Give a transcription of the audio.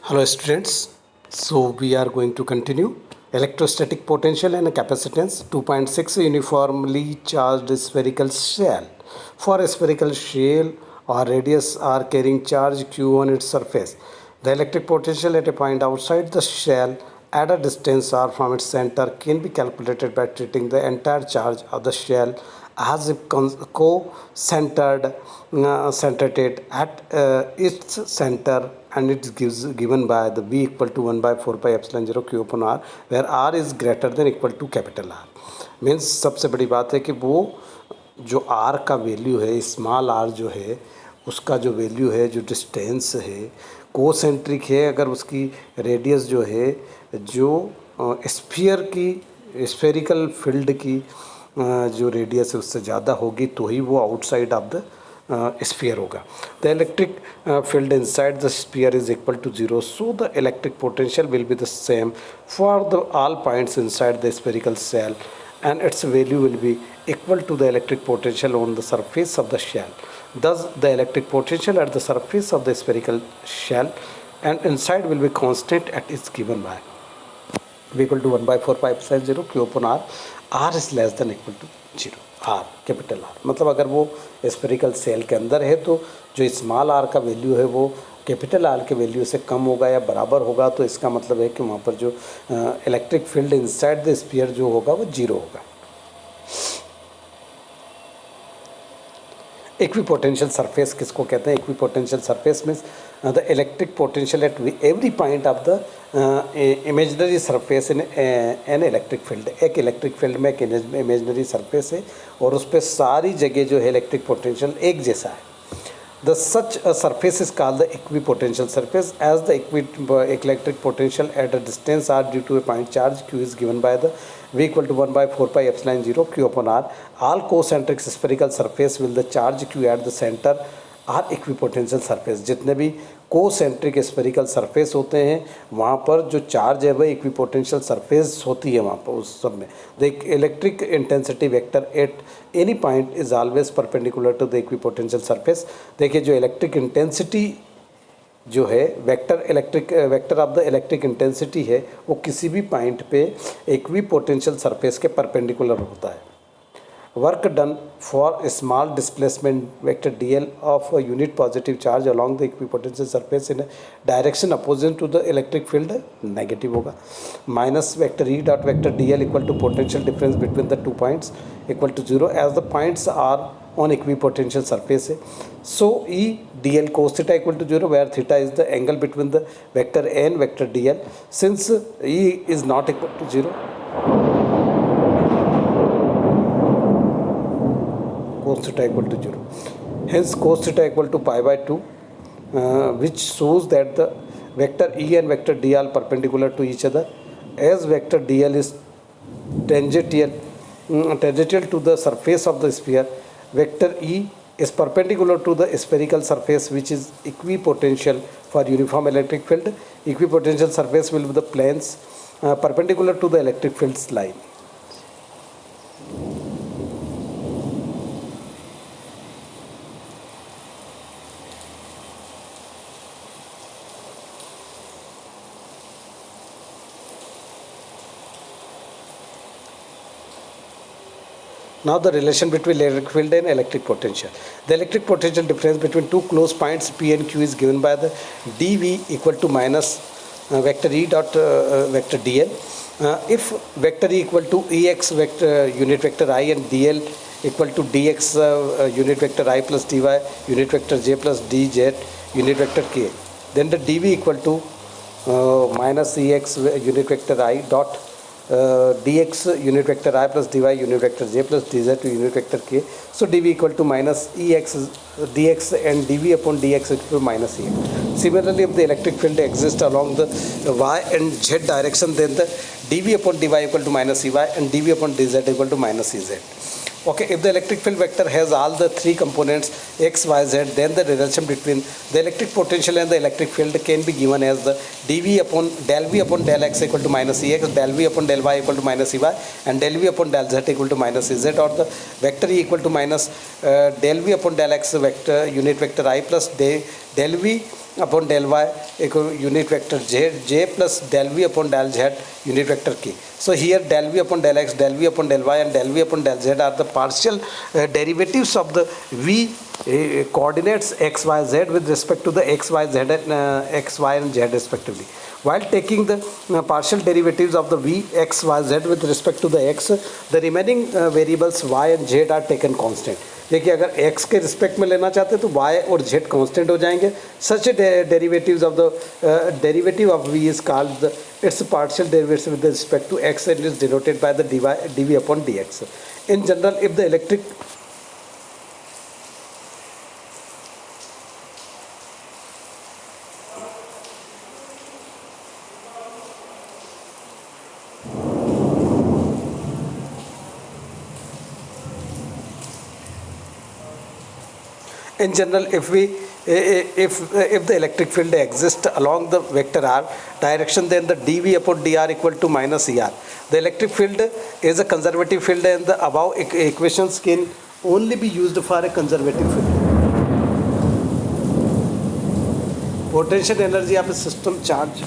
Hello students, so we are going to continue electrostatic potential and capacitance 2.6 uniformly charged spherical shell. For a spherical shell or radius are carrying charge q on its surface. The electric potential at a point outside the shell at a distance r from its center can be calculated by treating the entire charge of the shell as if co-centered centered it at its center, and it gives given by the v equal to 1 by 4 pi epsilon 0 q upon r, where r is greater than equal to capital r. Means सबसे बड़ी बात है कि वो जो r का value है, small r जो है उसका जो वैल्यू है, जो डिस्टेंस है कोसेंट्रिक है, अगर उसकी रेडियस जो है जो स्फीयर की स्फेरिकल फील्ड की जो रेडियस है उससे ज़्यादा होगी तो ही वो आउटसाइड ऑफ द sphere होगा. The electric field inside the sphere is equal to 0, so the electric potential will be the same for the all points inside the spherical shell, and its value will be equal to the electric potential on the surface of the shell. Thus the electric potential at the surface of the spherical shell and inside will be constant at its given by v equal to 1 by 4 pi epsilon 0 q upon r. r is less than equal to 0. Are capital R मतलब अगर वो spherical shell के अंदर है तो जो small are का value है वो कैपिटल आर के वैल्यू से कम होगा या बराबर होगा, तो इसका मतलब है कि वहाँ पर जो electric field inside the sphere जो होगा वो जीरो होगा. इक्विपोटेंशियल सरफेस किसको कहते हैं? Equipotential surface means the electric potential at every point of the imaginary surface in an electric field. एक इलेक्ट्रिक फील्ड में एक इमेजनरी सरफेस है और उस पर सारी जगह जो है इलेक्ट्रिक पोटेंशियल एक जैसा है. The such a surface is called the equipotential surface, as the electric potential at a distance r due to a point charge q is given by the v equal to 1 by 4 pi epsilon 0 q upon r. All concentric spherical surface will the charge q at the center are equipotential surface. जितने भी concentric spherical surface होते हैं वहाँ पर जो charge है वह equipotential surface होती है वहाँ पर उस सब में. The electric intensity vector at any point is always perpendicular to the equipotential surface. देखिए जो इलेक्ट्रिक इंटेंसिटी जो है vector of the electric intensity है वो किसी भी पॉइंट पे इक्विपोटेंशियल सरफेस के परपेंडिकुलर होता है. Work done for a small displacement vector dl of a unit positive charge along the equipotential surface in a direction opposite to the electric field negative होगा. Minus vector e dot vector dl equal to potential difference between the 2 points equal to 0 as the points are on equipotential surface है. So e dl cos theta equal to 0 where theta is the angle between the vector a and vector dl. Since e is not equal to 0, cos theta equal to 0. Hence cos theta equal to pi by 2, which shows that the vector E and vector D are perpendicular to each other. As vector DL is tangential to the surface of the sphere, vector E is perpendicular to the spherical surface which is equipotential for uniform electric field. Equipotential surface will be the planes perpendicular to the electric field's line. Now the relation between electric field and electric potential. The electric potential difference between two close points P and Q is given by the dV equal to minus vector E dot vector dl. If vector E equal to Ex vector unit vector I and dl equal to dx unit vector I plus dy unit vector j plus dz unit vector k, then the dV equal to minus Ex unit vector I dot dx unit vector I plus dy unit vector j plus dz to unit vector k. So dv equal to minus ex dx and dv upon dx equal to minus ex. Similarly, if the electric field exists along the y and z direction, then the dv upon dy equal to minus ey and dv upon dz equal to minus ez. Okay, if the electric field vector has all the three components x, y, z, then the relation between the electric potential and the electric field can be given as the dv upon del v upon del x equal to minus ex, del v upon del y equal to minus ey, and del v upon del z equal to minus ez, or the vector e equal to minus del v upon del x vector unit vector I plus del v upon del Y एक unit vector J plus del V upon del Z unit vector K. So here del v upon del x, del v upon del y and del v upon del z are the partial derivatives of the v coordinates x, y, z with respect to the x, y, z and x, y and z respectively. While taking the partial derivatives of the v, x, y, z with respect to the x, the remaining variables y and z are taken constant. देखिए अगर x के respect में लेना चाहते हैं तो y और z constant हो जाएंगे. Such derivatives of the derivative of v is called its partial derivatives with respect to x and is denoted by the dv upon dx. In general, if the electric if the electric field exists along the vector r direction, then the dv upon dr equal to minus er. The electric field is a conservative field and the above equations can only be used for a conservative field. Potential energy of a system charge